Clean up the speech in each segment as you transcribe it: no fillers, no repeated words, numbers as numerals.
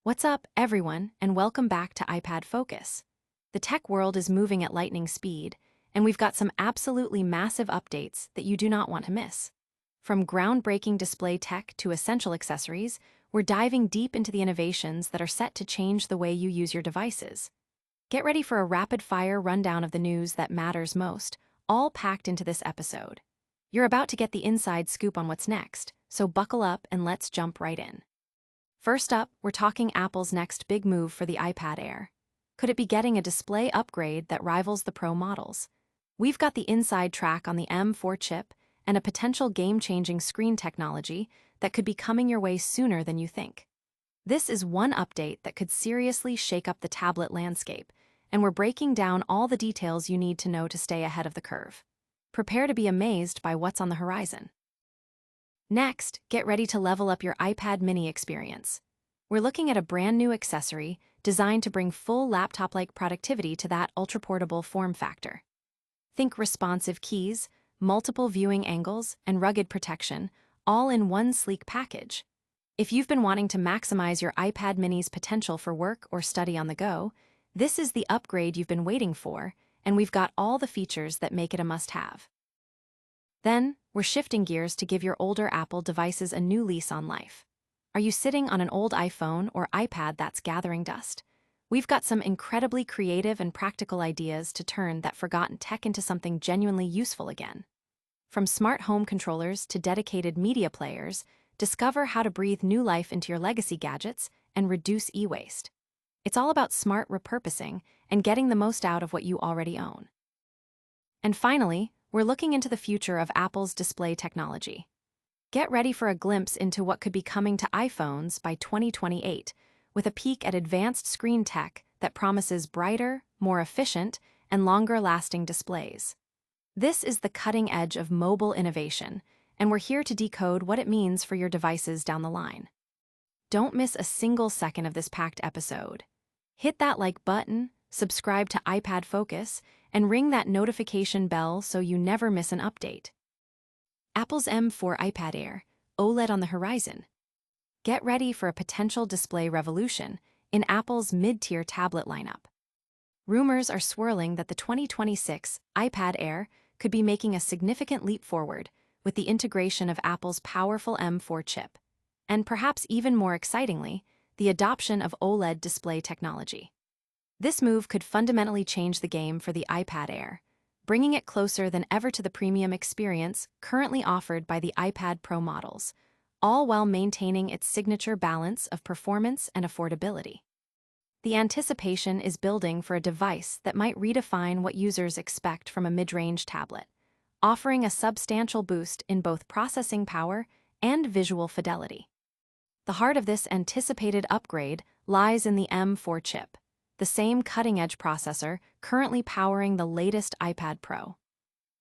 What's up, everyone, and welcome back to iPad Focus. The tech world is moving at lightning speed, and we've got some absolutely massive updates that you do not want to miss. From groundbreaking display tech to essential accessories, we're diving deep into the innovations that are set to change the way you use your devices. Get ready for a rapid-fire rundown of the news that matters most, all packed into this episode. You're about to get the inside scoop on what's next, so buckle up and let's jump right in. First up, we're talking Apple's next big move for the iPad Air. Could it be getting a display upgrade that rivals the Pro models? We've got the inside track on the M4 chip and a potential game-changing screen technology that could be coming your way sooner than you think. This is one update that could seriously shake up the tablet landscape, and we're breaking down all the details you need to know to stay ahead of the curve. Prepare to be amazed by what's on the horizon. Next, get ready to level up your iPad mini experience. We're looking at a brand new accessory designed to bring full laptop-like productivity to that ultra-portable form factor. Think responsive keys, multiple viewing angles, and rugged protection, all in one sleek package. If you've been wanting to maximize your iPad mini's potential for work or study on the go, this is the upgrade you've been waiting for, and we've got all the features that make it a must-have. Then, we're shifting gears to give your older Apple devices a new lease on life. Are you sitting on an old iPhone or iPad that's gathering dust? We've got some incredibly creative and practical ideas to turn that forgotten tech into something genuinely useful again. From smart home controllers to dedicated media players, discover how to breathe new life into your legacy gadgets and reduce e-waste. It's all about smart repurposing and getting the most out of what you already own. And finally, we're looking into the future of Apple's display technology. Get ready for a glimpse into what could be coming to iPhones by 2028, with a peek at advanced screen tech that promises brighter, more efficient, and longer-lasting displays. This is the cutting edge of mobile innovation, and we're here to decode what it means for your devices down the line. Don't miss a single second of this packed episode. Hit that like button, subscribe to iPad Focus, and ring that notification bell so you never miss an update. Apple's M4 iPad Air, OLED on the horizon. Get ready for a potential display revolution in Apple's mid-tier tablet lineup. Rumors are swirling that the 2026 iPad Air could be making a significant leap forward with the integration of Apple's powerful M4 chip, and perhaps even more excitingly, the adoption of OLED display technology. This move could fundamentally change the game for the iPad Air, bringing it closer than ever to the premium experience currently offered by the iPad Pro models, all while maintaining its signature balance of performance and affordability. The anticipation is building for a device that might redefine what users expect from a mid-range tablet, offering a substantial boost in both processing power and visual fidelity. The heart of this anticipated upgrade lies in the M4 chip, the same cutting-edge processor currently powering the latest iPad Pro.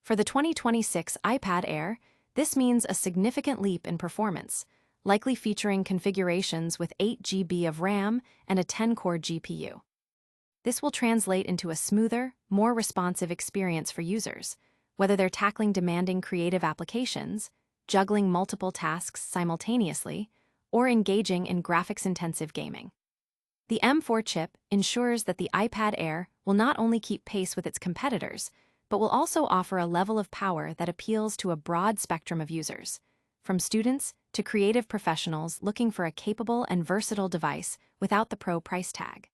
For the 2026 iPad Air, this means a significant leap in performance, likely featuring configurations with 8 GB of RAM and a 10-core GPU. This will translate into a smoother, more responsive experience for users, whether they're tackling demanding creative applications, juggling multiple tasks simultaneously, or engaging in graphics-intensive gaming. The M4 chip ensures that the iPad Air will not only keep pace with its competitors, but will also offer a level of power that appeals to a broad spectrum of users, from students to creative professionals looking for a capable and versatile device without the Pro price tag.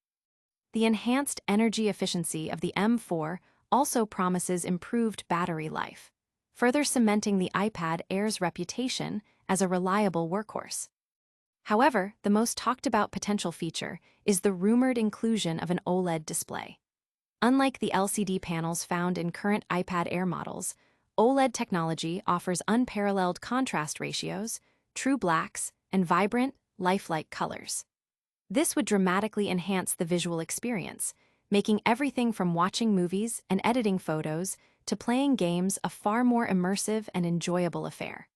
The enhanced energy efficiency of the M4 also promises improved battery life, further cementing the iPad Air's reputation as a reliable workhorse. However, the most talked-about potential feature is the rumored inclusion of an OLED display. Unlike the LCD panels found in current iPad Air models, OLED technology offers unparalleled contrast ratios, true blacks, and vibrant, lifelike colors. This would dramatically enhance the visual experience, making everything from watching movies and editing photos to playing games a far more immersive and enjoyable affair.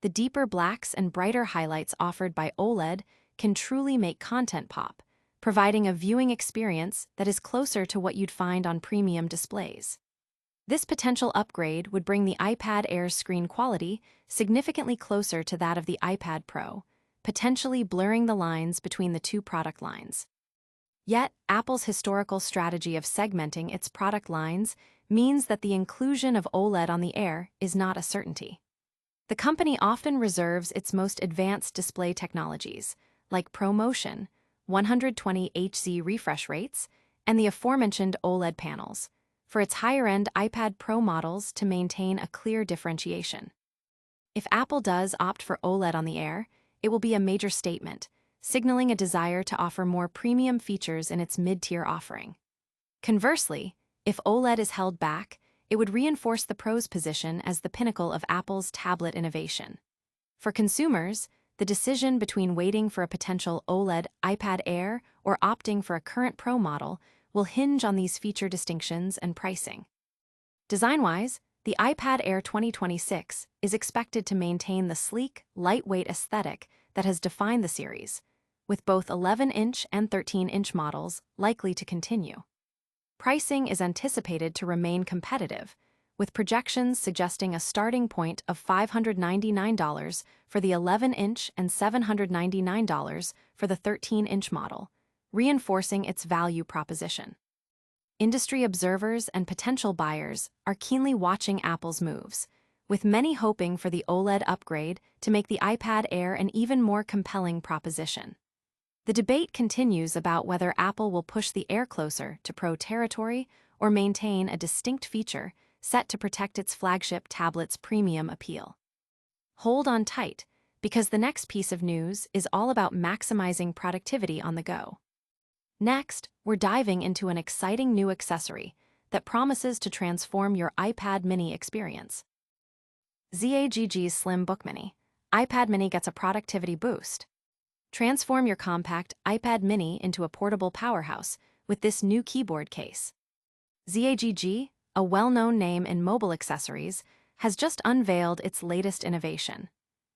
The deeper blacks and brighter highlights offered by OLED can truly make content pop, providing a viewing experience that is closer to what you'd find on premium displays. This potential upgrade would bring the iPad Air's screen quality significantly closer to that of the iPad Pro, potentially blurring the lines between the two product lines. Yet, Apple's historical strategy of segmenting its product lines means that the inclusion of OLED on the Air is not a certainty. The company often reserves its most advanced display technologies, like ProMotion, 120 Hz refresh rates, and the aforementioned OLED panels, for its higher-end iPad Pro models to maintain a clear differentiation. If Apple does opt for OLED on the Air, it will be a major statement, signaling a desire to offer more premium features in its mid-tier offering. Conversely, if OLED is held back, it would reinforce the Pro's position as the pinnacle of Apple's tablet innovation. For consumers, the decision between waiting for a potential OLED iPad Air or opting for a current Pro model will hinge on these feature distinctions and pricing. Design-wise, the iPad Air 2026 is expected to maintain the sleek, lightweight aesthetic that has defined the series, with both 11-inch and 13-inch models likely to continue. Pricing is anticipated to remain competitive, with projections suggesting a starting point of $599 for the 11-inch and $799 for the 13-inch model, reinforcing its value proposition. Industry observers and potential buyers are keenly watching Apple's moves, with many hoping for the OLED upgrade to make the iPad Air an even more compelling proposition. The debate continues about whether Apple will push the Air closer to Pro territory or maintain a distinct feature set to protect its flagship tablet's premium appeal. Hold on tight, because the next piece of news is all about maximizing productivity on the go. Next, we're diving into an exciting new accessory that promises to transform your iPad mini experience. ZAGG's Slim Book Mini. iPad mini gets a productivity boost. Transform your compact iPad mini into a portable powerhouse with this new keyboard case. ZAGG, a well-known name in mobile accessories, has just unveiled its latest innovation,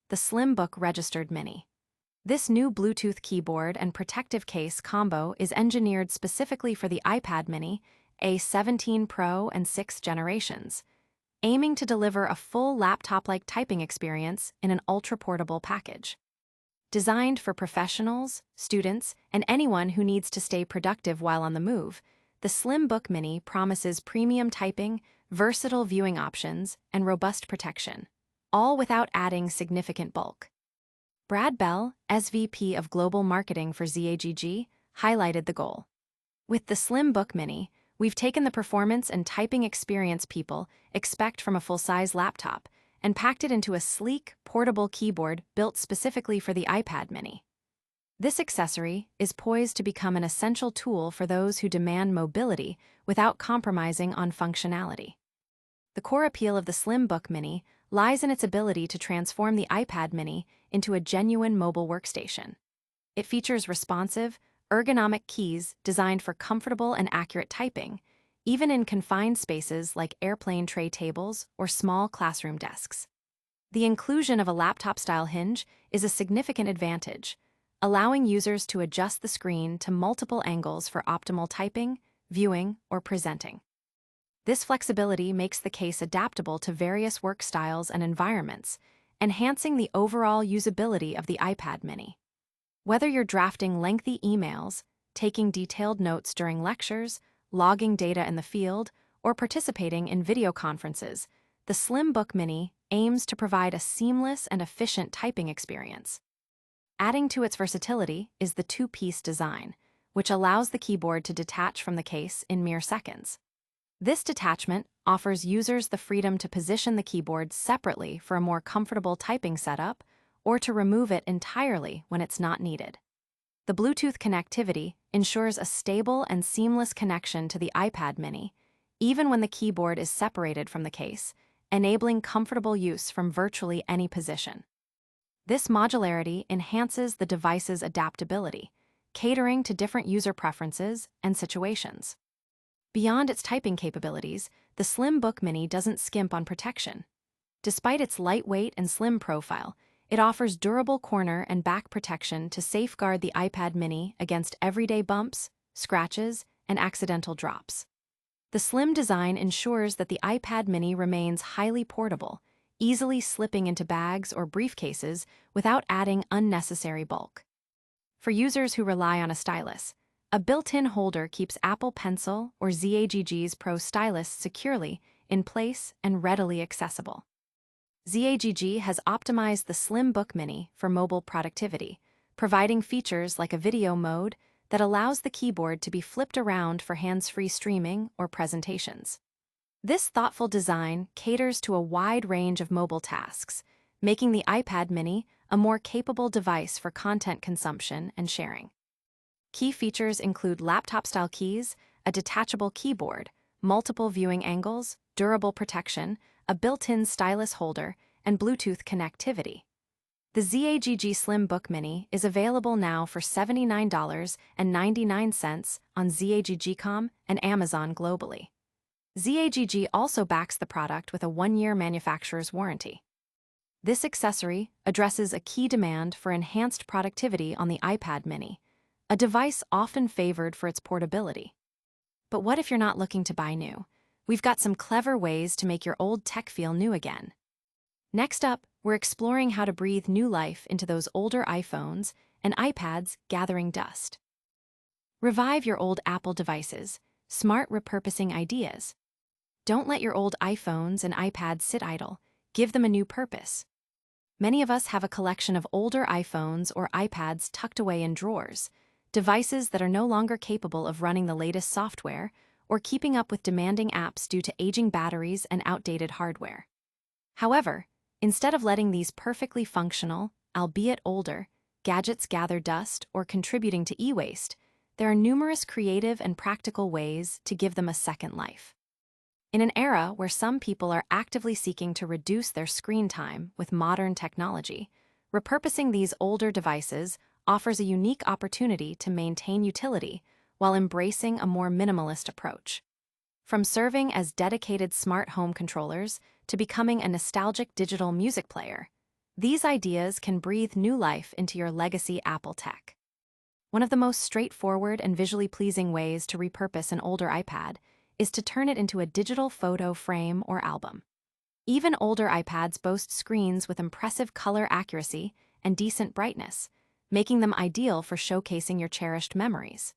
the Slim Book Registered Mini. This new Bluetooth keyboard and protective case combo is engineered specifically for the iPad mini, A17 Pro and 6 generations, aiming to deliver a full laptop-like typing experience in an ultra-portable package. Designed for professionals, students, and anyone who needs to stay productive while on the move, the Slim Book Mini promises premium typing, versatile viewing options, and robust protection, all without adding significant bulk. Brad Bell, SVP of Global Marketing for ZAGG, highlighted the goal. With the Slim Book Mini, we've taken the performance and typing experience people expect from a full-size laptop and packed it into a sleek, portable keyboard built specifically for the iPad mini. This accessory is poised to become an essential tool for those who demand mobility without compromising on functionality. The core appeal of the Slim Book Mini lies in its ability to transform the iPad mini into a genuine mobile workstation. It features responsive, ergonomic keys designed for comfortable and accurate typing, even in confined spaces like airplane tray tables or small classroom desks. The inclusion of a laptop-style hinge is a significant advantage, allowing users to adjust the screen to multiple angles for optimal typing, viewing, or presenting. This flexibility makes the case adaptable to various work styles and environments, enhancing the overall usability of the iPad mini. Whether you're drafting lengthy emails, taking detailed notes during lectures, logging data in the field, or participating in video conferences, the Slim Book Mini aims to provide a seamless and efficient typing experience. Adding to its versatility is the two-piece design, which allows the keyboard to detach from the case in mere seconds. This detachment offers users the freedom to position the keyboard separately for a more comfortable typing setup or to remove it entirely when it's not needed. The Bluetooth connectivity ensures a stable and seamless connection to the iPad mini, even when the keyboard is separated from the case, enabling comfortable use from virtually any position. This modularity enhances the device's adaptability, catering to different user preferences and situations. Beyond its typing capabilities, the Slim Book Mini doesn't skimp on protection. Despite its lightweight and slim profile, it offers durable corner and back protection to safeguard the iPad mini against everyday bumps, scratches, and accidental drops. The slim design ensures that the iPad mini remains highly portable, easily slipping into bags or briefcases without adding unnecessary bulk. For users who rely on a stylus, a built-in holder keeps Apple Pencil or ZAGG's Pro Stylus securely in place and readily accessible. ZAGG has optimized the Slim Book Mini for mobile productivity, providing features like a video mode that allows the keyboard to be flipped around for hands-free streaming or presentations. This thoughtful design caters to a wide range of mobile tasks, making the iPad mini a more capable device for content consumption and sharing. Key features include laptop-style keys, a detachable keyboard, multiple viewing angles, durable protection, a built-in stylus holder, and Bluetooth connectivity. The ZAGG Slim Book Mini is available now for $79.99 on ZAGG.com and Amazon globally. ZAGG also backs the product with a 1-year manufacturer's warranty. This accessory addresses a key demand for enhanced productivity on the iPad mini, a device often favored for its portability. But what if you're not looking to buy new? We've got some clever ways to make your old tech feel new again. Next up, we're exploring how to breathe new life into those older iPhones and iPads gathering dust. Revive your old Apple devices, smart repurposing ideas. Don't let your old iPhones and iPads sit idle. Give them a new purpose. Many of us have a collection of older iPhones or iPads tucked away in drawers, devices that are no longer capable of running the latest software or keeping up with demanding apps due to aging batteries and outdated hardware. However, instead of letting these perfectly functional, albeit older, gadgets gather dust or contributing to e-waste, there are numerous creative and practical ways to give them a second life. In an era where some people are actively seeking to reduce their screen time with modern technology, repurposing these older devices offers a unique opportunity to maintain utility while embracing a more minimalist approach. From serving as dedicated smart home controllers to becoming a nostalgic digital music player, these ideas can breathe new life into your legacy Apple tech. One of the most straightforward and visually pleasing ways to repurpose an older iPad is to turn it into a digital photo frame or album. Even older iPads boast screens with impressive color accuracy and decent brightness, making them ideal for showcasing your cherished memories.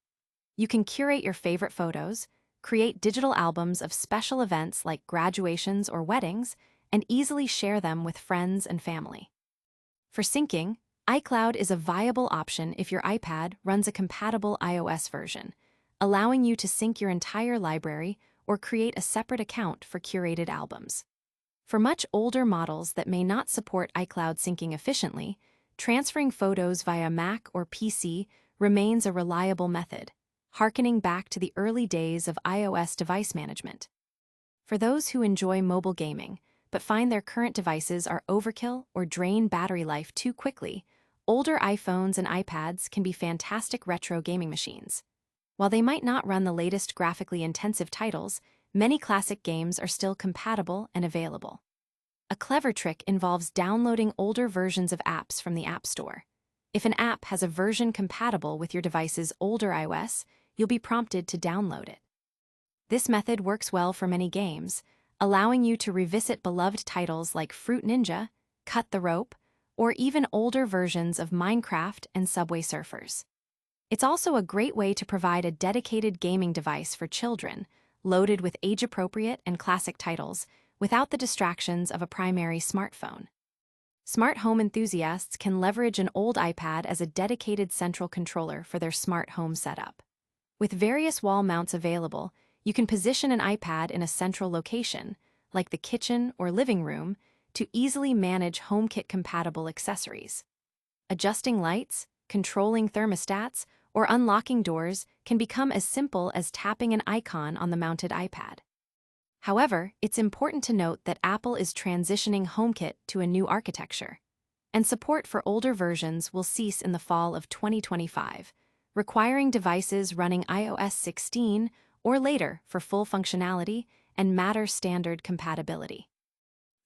You can curate your favorite photos, create digital albums of special events like graduations or weddings, and easily share them with friends and family. For syncing, iCloud is a viable option if your iPad runs a compatible iOS version, allowing you to sync your entire library or create a separate account for curated albums. For much older models that may not support iCloud syncing efficiently, transferring photos via Mac or PC remains a reliable method, harkening back to the early days of iOS device management. For those who enjoy mobile gaming but find their current devices are overkill or drain battery life too quickly, older iPhones and iPads can be fantastic retro gaming machines. While they might not run the latest graphically intensive titles, many classic games are still compatible and available. A clever trick involves downloading older versions of apps from the App Store. If an app has a version compatible with your device's older iOS, you'll be prompted to download it. This method works well for many games, allowing you to revisit beloved titles like Fruit Ninja, Cut the Rope, or even older versions of Minecraft and Subway Surfers. It's also a great way to provide a dedicated gaming device for children, loaded with age-appropriate and classic titles, without the distractions of a primary smartphone. Smart home enthusiasts can leverage an old iPad as a dedicated central controller for their smart home setup. With various wall mounts available, you can position an iPad in a central location, like the kitchen or living room, to easily manage HomeKit-compatible accessories. Adjusting lights, controlling thermostats, or unlocking doors can become as simple as tapping an icon on the mounted iPad. However, it's important to note that Apple is transitioning HomeKit to a new architecture, and support for older versions will cease in the fall of 2025, requiring devices running iOS 16 or later for full functionality and Matter standard compatibility.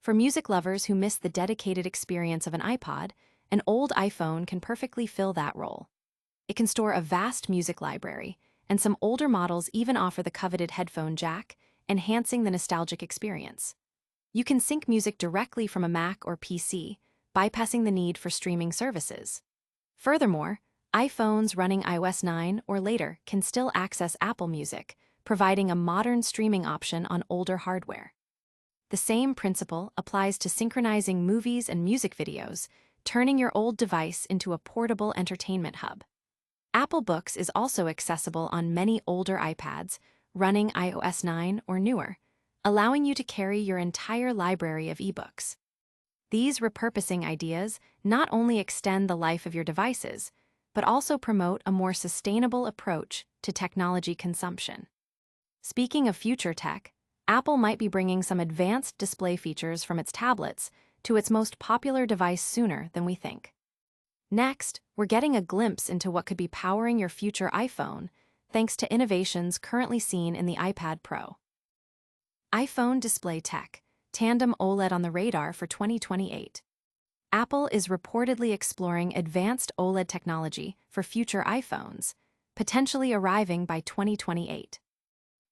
For music lovers who miss the dedicated experience of an iPod, an old iPhone can perfectly fill that role. It can store a vast music library, and some older models even offer the coveted headphone jack, enhancing the nostalgic experience. You can sync music directly from a Mac or PC, bypassing the need for streaming services. Furthermore, iPhones running iOS 9 or later can still access Apple Music, providing a modern streaming option on older hardware. The same principle applies to synchronizing movies and music videos, turning your old device into a portable entertainment hub. Apple Books is also accessible on many older iPads running iOS 9 or newer, allowing you to carry your entire library of ebooks. These repurposing ideas not only extend the life of your devices, but also promote a more sustainable approach to technology consumption. Speaking of future tech, Apple might be bringing some advanced display features from its tablets to its most popular device sooner than we think. Next, we're getting a glimpse into what could be powering your future iPhone, thanks to innovations currently seen in the iPad Pro. iPhone display tech, tandem OLED on the radar for 2028. Apple is reportedly exploring advanced OLED technology for future iPhones, potentially arriving by 2028.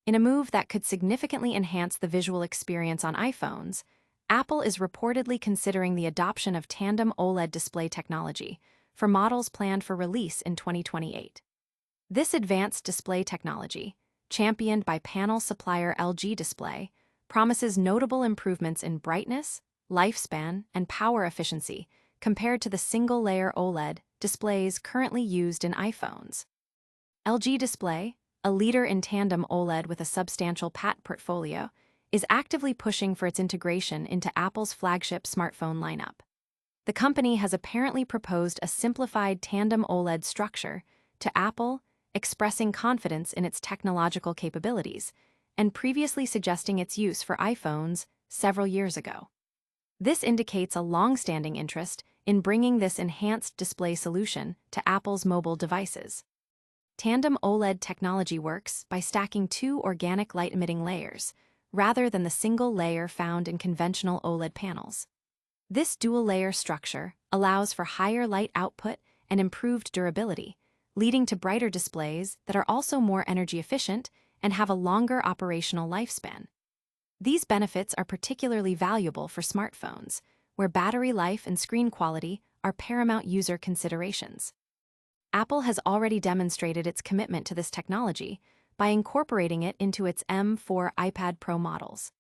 In a move that could significantly enhance the visual experience on iPhones, Apple is reportedly considering the adoption of tandem OLED display technology for models planned for release in 2028. This advanced display technology, championed by panel supplier LG Display, promises notable improvements in brightness, lifespan, and power efficiency compared to the single-layer OLED displays currently used in iPhones. LG Display, a leader in tandem OLED with a substantial patent portfolio, is actively pushing for its integration into Apple's flagship smartphone lineup. The company has apparently proposed a simplified tandem OLED structure to Apple, expressing confidence in its technological capabilities, and previously suggesting its use for iPhones several years ago. This indicates a long-standing interest in bringing this enhanced display solution to Apple's mobile devices. Tandem OLED technology works by stacking two organic light-emitting layers, rather than the single layer found in conventional OLED panels. This dual-layer structure allows for higher light output and improved durability, leading to brighter displays that are also more energy efficient and have a longer operational lifespan. These benefits are particularly valuable for smartphones, where battery life and screen quality are paramount user considerations. Apple has already demonstrated its commitment to this technology by incorporating it into its M4 iPad Pro models.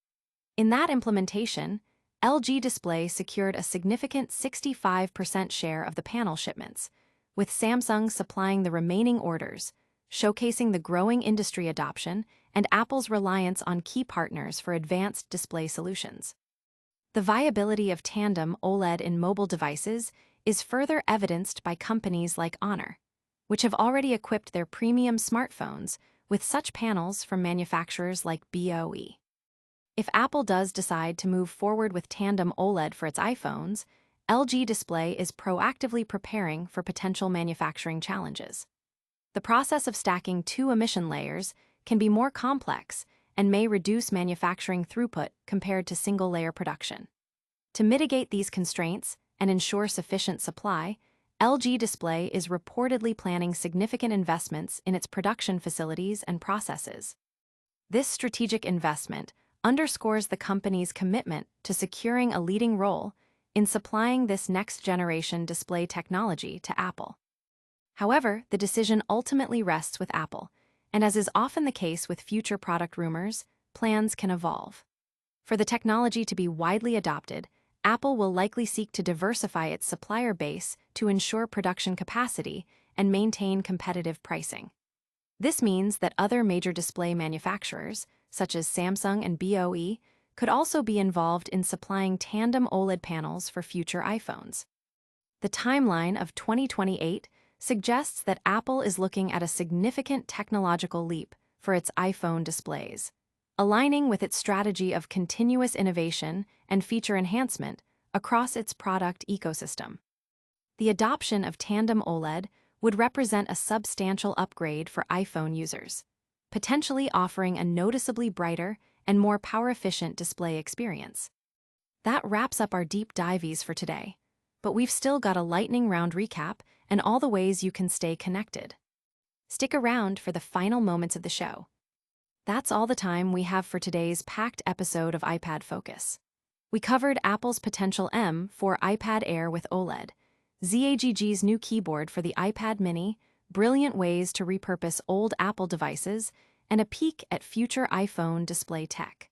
In that implementation, LG Display secured a significant 65% share of the panel shipments, with Samsung supplying the remaining orders, showcasing the growing industry adoption and Apple's reliance on key partners for advanced display solutions. The viability of tandem OLED in mobile devices is further evidenced by companies like Honor, which have already equipped their premium smartphones with such panels from manufacturers like BOE. If Apple does decide to move forward with tandem OLED for its iPhones, LG Display is proactively preparing for potential manufacturing challenges. The process of stacking two emission layers can be more complex and may reduce manufacturing throughput compared to single-layer production. To mitigate these constraints and ensure sufficient supply, LG Display is reportedly planning significant investments in its production facilities and processes. This strategic investment underscores the company's commitment to securing a leading role in supplying this next-generation display technology to Apple. However, the decision ultimately rests with Apple, and as is often the case with future product rumors, plans can evolve. For the technology to be widely adopted, Apple will likely seek to diversify its supplier base to ensure production capacity and maintain competitive pricing. This means that other major display manufacturers, such as Samsung and BOE, could also be involved in supplying tandem OLED panels for future iPhones. The timeline of 2028 suggests that Apple is looking at a significant technological leap for its iPhone displays, aligning with its strategy of continuous innovation and feature enhancement across its product ecosystem. The adoption of tandem OLED would represent a substantial upgrade for iPhone users, potentially offering a noticeably brighter and more power-efficient display experience. That wraps up our deep dives for today, but we've still got a lightning round recap and all the ways you can stay connected. Stick around for the final moments of the show. That's all the time we have for today's packed episode of iPad Focus. We covered Apple's potential M for iPad Air with OLED, ZAGG's new keyboard for the iPad mini, brilliant ways to repurpose old Apple devices, and a peek at future iPhone display tech.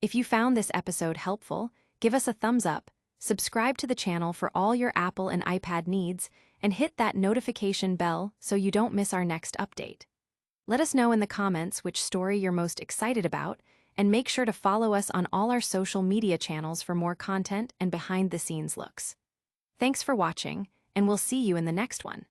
If you found this episode helpful, give us a thumbs up, subscribe to the channel for all your Apple and iPad needs, and hit that notification bell so you don't miss our next update. Let us know in the comments which story you're most excited about, and make sure to follow us on all our social media channels for more content and behind-the-scenes looks. Thanks for watching, and we'll see you in the next one.